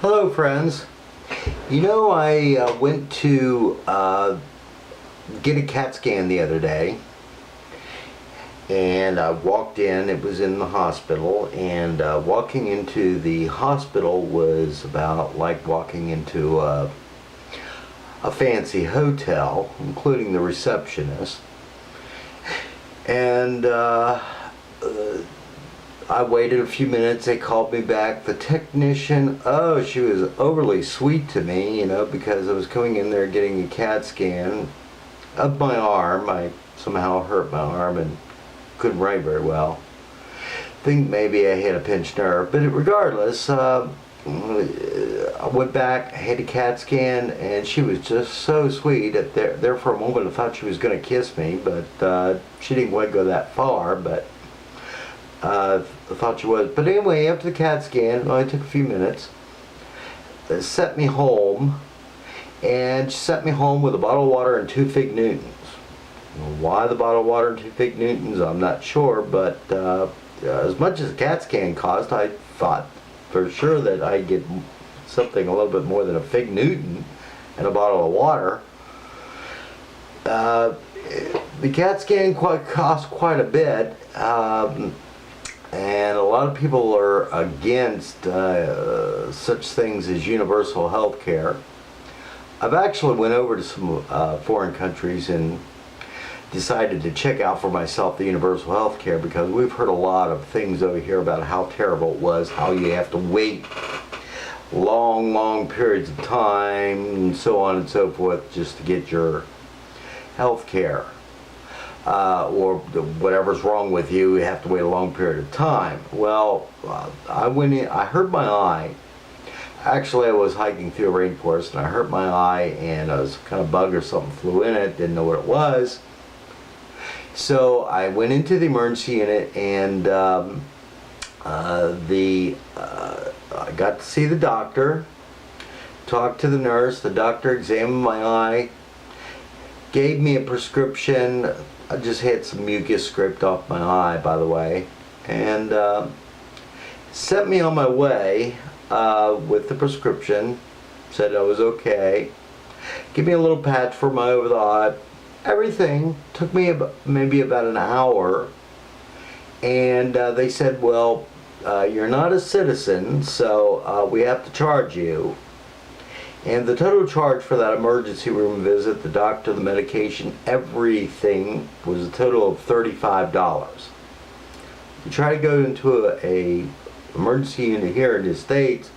Hello friends. You know, I went to get a CAT scan the other day, and I walked in. It was in the hospital, and walking into the hospital was about like walking into a fancy hotel, including the receptionist. And I waited a few minutes. They called me back. The technician, oh, she was overly sweet to me, because I was coming in there getting a CAT scan of my arm. I somehow hurt my arm and couldn't write very well. Think maybe I had a pinched nerve, but regardless, I went back, had a CAT scan, and she was just so sweet. There for a moment I thought she was going to kiss me, but she didn't quite go that far, but I thought she was. But anyway, after the CAT scan, it only took a few minutes. They sent me home, and she sent me home with a bottle of water and 2 Fig Newtons. Why the bottle of water and 2 Fig Newtons, I'm not sure, but as much as a CAT scan cost, I thought for sure that I'd get something a little bit more than a Fig Newton and a bottle of water. The CAT scan cost quite a bit. And a lot of people are against such things as universal health care. I've actually went over to some foreign countries and decided to check out for myself the universal health care, because we've heard a lot of things over here about how terrible it was, how you have to wait long periods of time and so on and so forth just to get your health care. Or whatever's wrong with you, you have to wait a long period of time. Well, I went in, I hurt my eye. Actually, I was hiking through a rainforest and I hurt my eye, and a kind of bug or something flew in it, didn't know what it was. So I went into the emergency unit, and I got to see the doctor, talked to the nurse. The doctor examined my eye, gave me a prescription. I just had some mucus scraped off my eye, by the way, and sent me on my way with the prescription. Said I was okay. Give me a little patch for my over the eye. Everything took me maybe about an hour, and they said, well, you're not a citizen, so we have to charge you. And the total charge for that emergency room visit, the doctor, the medication, everything, was a total of $35. You try to go into a emergency unit here in the States,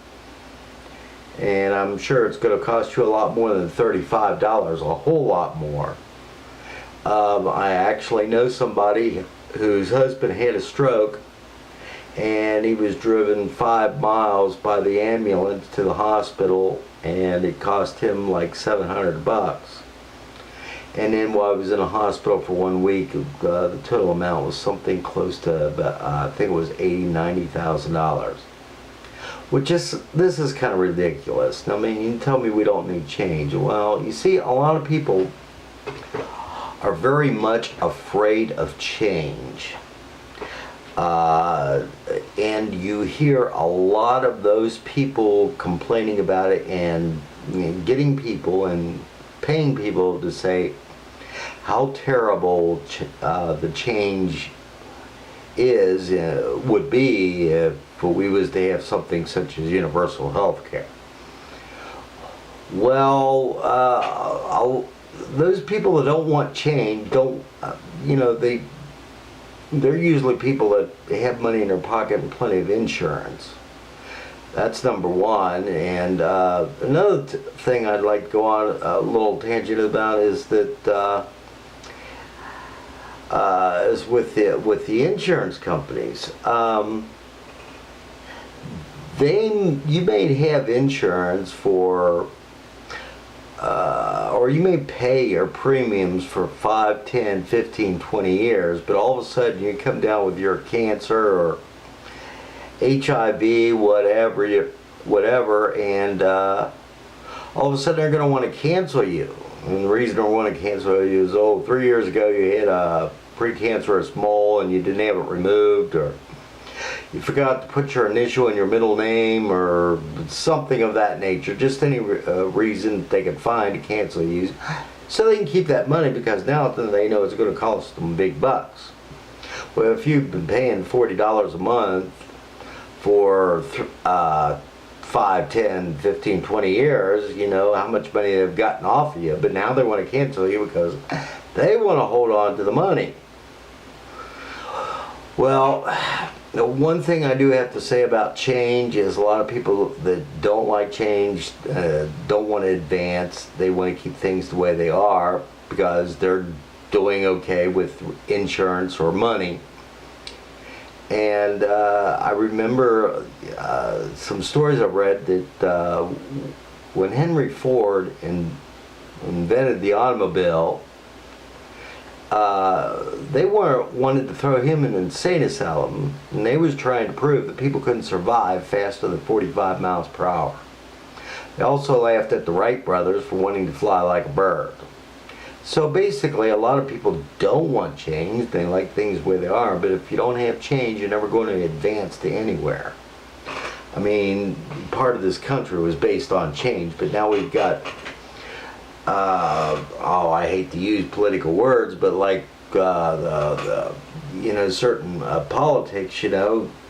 and I'm sure it's going to cost you a lot more than $35, a whole lot more. I actually know somebody whose husband had a stroke, and he was driven 5 miles by the ambulance to the hospital, and it cost him like $700. And then while I was in a hospital for 1 week, the total amount was something close to about, I think it was $90,000. Which is, this is kind of ridiculous. I mean, you tell me we don't need change. Well, you see, a lot of people are very much afraid of change. And you hear a lot of those people complaining about it, and getting people and paying people to say how terrible the change would be if we was to have something such as universal health care. Well, those people that don't want change they're usually people that have money in their pocket and plenty of insurance. That's number one. And another thing I'd like to go on a little tangent about is that is with the insurance companies. You may have insurance for or you may pay your premiums for 5, 10, 15, 20 years, but all of a sudden you come down with your cancer or HIV, whatever, and all of a sudden they're going to want to cancel you. And the reason they want to cancel you is, 3 years ago you had a precancerous mole and you didn't have it removed, or you forgot to put your initial and your middle name or something of that nature, just any reason they can find to cancel you, so they can keep that money, because now they know it's going to cost them big bucks. Well, if you've been paying $40 a month for 5, 10, 15, 20 years, you know how much money they've gotten off of you, but now they want to cancel you because they want to hold on to the money. Well, the one thing I do have to say about change is a lot of people that don't like change, don't want to advance. They want to keep things the way they are because they're doing okay with insurance or money. And I remember some stories I've read that when Henry Ford invented the automobile, they wanted to throw him in an insane asylum, and they was trying to prove that people couldn't survive faster than 45 miles per hour. They also laughed at the Wright brothers for wanting to fly like a bird. So basically, a lot of people don't want change. They like things where they are, but if you don't have change, you're never going to advance to anywhere. I mean, part of this country was based on change, but now we've got I hate to use political words, but like certain politics,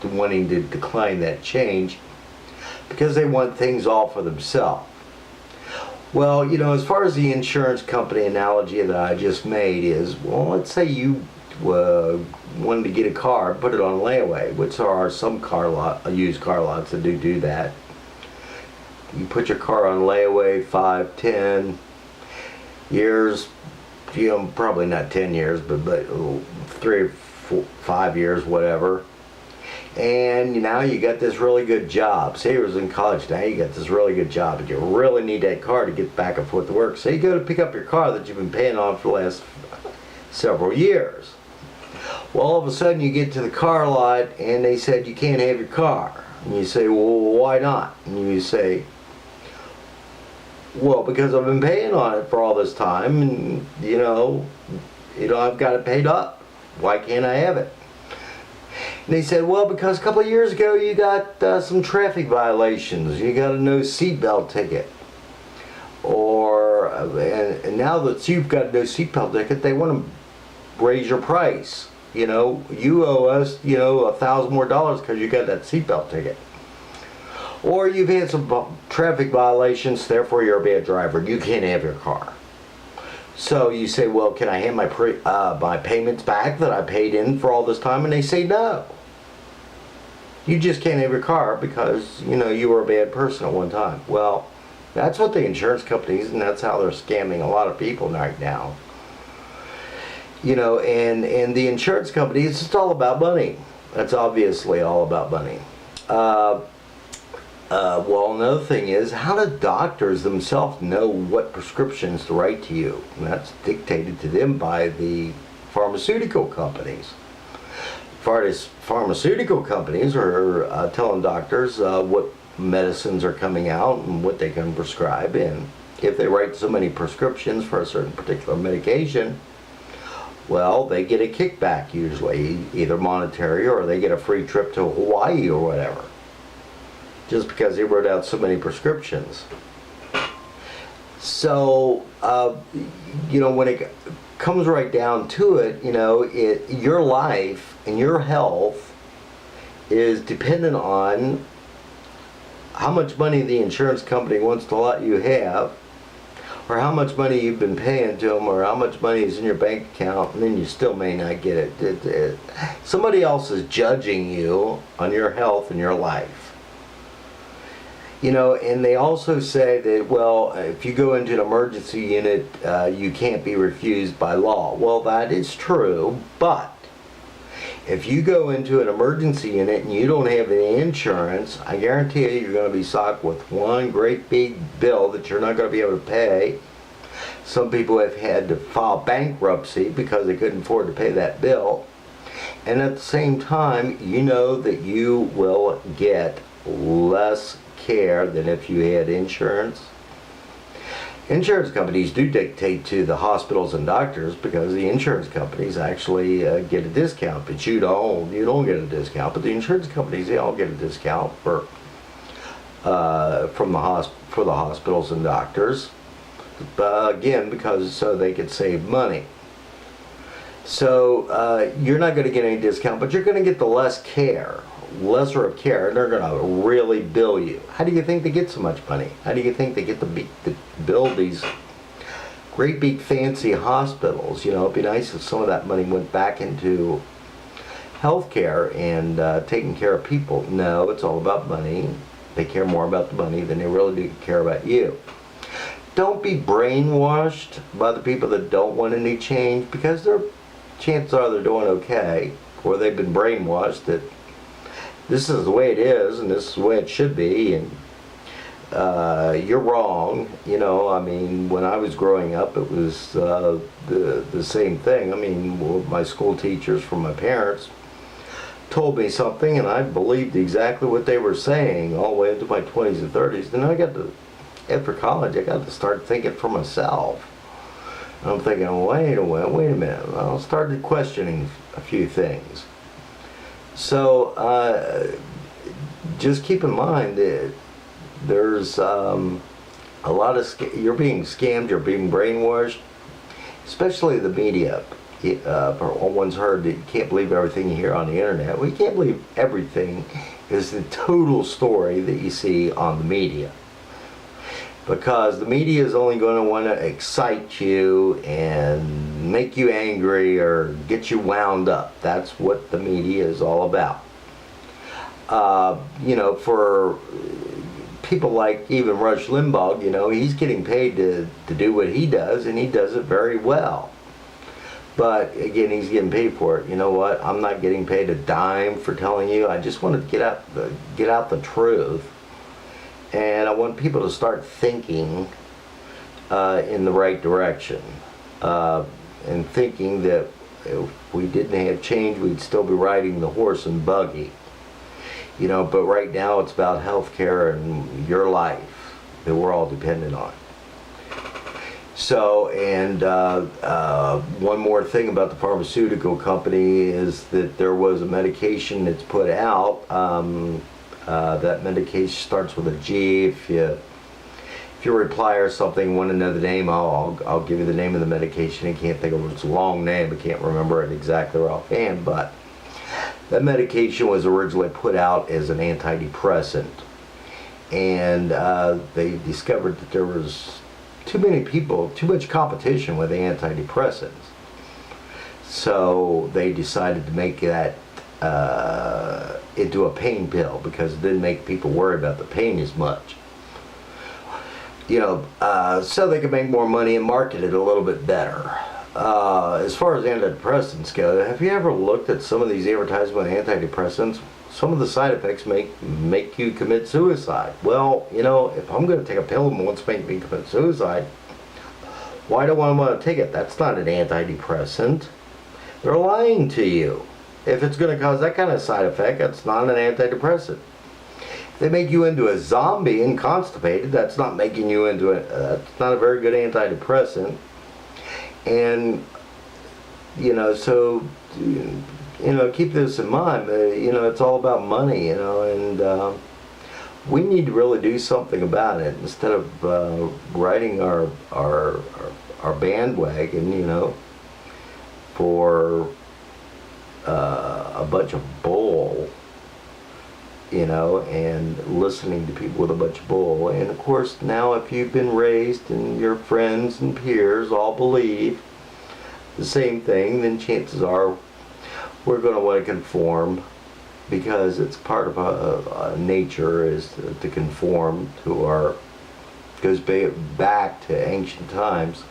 wanting to decline that change because they want things all for themselves. Well, as far as the insurance company analogy that I just made is, well, let's say you wanted to get a car, put it on layaway, which there are some used car lots that do that. You put your car on layaway 5, 10 years, probably not 10 years, but 3 or 4, 5 years, whatever. And now you got this really good job. Say you was in college, now you got this really good job, and you really need that car to get back and forth to work. So you go to pick up your car that you've been paying on for the last several years. Well, all of a sudden you get to the car lot and they said you can't have your car. And you say, well, why not? And you say, well, because I've been paying on it for all this time, and I've got it paid up. Why can't I have it? And they said, well, because a couple of years ago you got some traffic violations. You got a no seatbelt ticket. And now that you've got a no seatbelt ticket, they want to raise your price. You owe us, $1,000 more because you got that seatbelt ticket. Or you've had some traffic violations, therefore you're a bad driver. You can't have your car. So you say, well, can I have my payments back that I paid in for all this time? And they say no. You just can't have your car because, you were a bad person at one time. Well, that's what the insurance companies, and that's how they're scamming a lot of people right now. And the insurance companies, it's just all about money. That's obviously all about money. Well, another thing is, how do doctors themselves know what prescriptions to write to you? And that's dictated to them by the pharmaceutical companies. As far as pharmaceutical companies are telling doctors what medicines are coming out and what they can prescribe, and if they write so many prescriptions for a certain particular medication, well, they get a kickback usually, either monetary or they get a free trip to Hawaii or whatever, just because they wrote out so many prescriptions. So, when it comes right down to it, your life and your health is dependent on how much money the insurance company wants to let you have, or how much money you've been paying to them, or how much money is in your bank account, and then you still may not get it. Somebody else is judging you on your health and your life. And they also say that, well, if you go into an emergency unit, you can't be refused by law. Well, that is true, but if you go into an emergency unit and you don't have any insurance, I guarantee you you're going to be socked with one great big bill that you're not going to be able to pay. Some people have had to file bankruptcy because they couldn't afford to pay that bill. And at the same time, you know that you will get less care than if you had insurance. Insurance companies do dictate to the hospitals and doctors because the insurance companies actually get a discount, but you don't. You don't get a discount, but the insurance companies, they all get a discount for for the hospitals and doctors. Again, because so they could save money. So you're not going to get any discount, but you're going to get the lesser of care, and they're going to really bill you. How do you think they get so much money? How do you think they get to build these great big fancy hospitals? You know, it'd be nice if some of that money went back into healthcare and taking care of people. No, it's all about money. They care more about the money than they really do care about you. Don't be brainwashed by the people that don't want any change, because chances are they're doing okay, or they've been brainwashed that this is the way it is and this is the way it should be, and you're wrong. You know, I mean, when I was growing up, it was the same thing. I mean, my school teachers from my parents told me something, and I believed exactly what they were saying all the way into my 20s and 30s. Then after college, I got to start thinking for myself. And I'm thinking, wait a minute. I started questioning a few things. So just keep in mind that there's a lot of you're being scammed, you're being brainwashed, especially the media. One's heard that you can't believe everything you hear on the internet. Well, you can't believe everything is the total story that you see on the media, because the media is only going to want to excite you and make you angry or get you wound up. That's what the media is all about. You know, for people like even Rush Limbaugh, you know, he's getting paid to do what he does, and he does it very well. But again, he's getting paid for it. You know what? I'm not getting paid a dime for telling you. I just want to get out the truth. And I want people to start thinking in the right direction, and thinking that if we didn't have change, we'd still be riding the horse and buggy. You know, but right now it's about healthcare and your life that we're all dependent on. So, and one more thing about the pharmaceutical company is that there was a medication that's put out. That medication starts with a G. If you reply or something, want to know the name, I'll give you the name of the medication. I can't think of it. It's a long name. I can't remember it exactly offhand, but that medication was originally put out as an antidepressant, and they discovered that there was too much competition with antidepressants. So they decided to make that into a pain pill, because it didn't make people worry about the pain as much. You know, so they could make more money and market it a little bit better. As far as antidepressants go, have you ever looked at some of these advertisements with antidepressants? Some of the side effects make you commit suicide. Well, you know, if I'm going to take a pill and wants to make me commit suicide, why do I want to take it? That's not an antidepressant. They're lying to you. If it's going to cause that kind of side effect, that's not an antidepressant. If they make you into a zombie and constipated, that's not making you into that's not a very good antidepressant. And, you know, so, you know, keep this in mind. You know, it's all about money, you know, and we need to really do something about it instead of riding our bandwagon, you know, for a bunch of bull, you know, and listening to people with a bunch of bull. And of course, now if you've been raised and your friends and peers all believe the same thing, then chances are we're going to want to conform, because it's part of a nature is to conform to goes back to ancient times.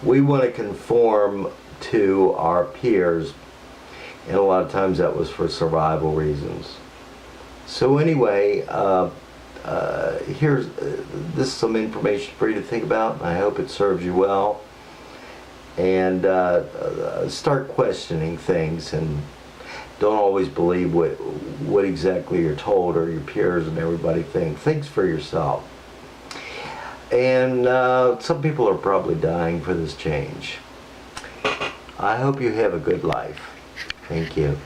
We want to conform to our peers, and a lot of times that was for survival reasons. So anyway, this is some information for you to think about. I hope it serves you well. And start questioning things, and don't always believe what exactly you're told or your peers and everybody think. Think for yourself. And some people are probably dying for this change. I hope you have a good life. Thank you.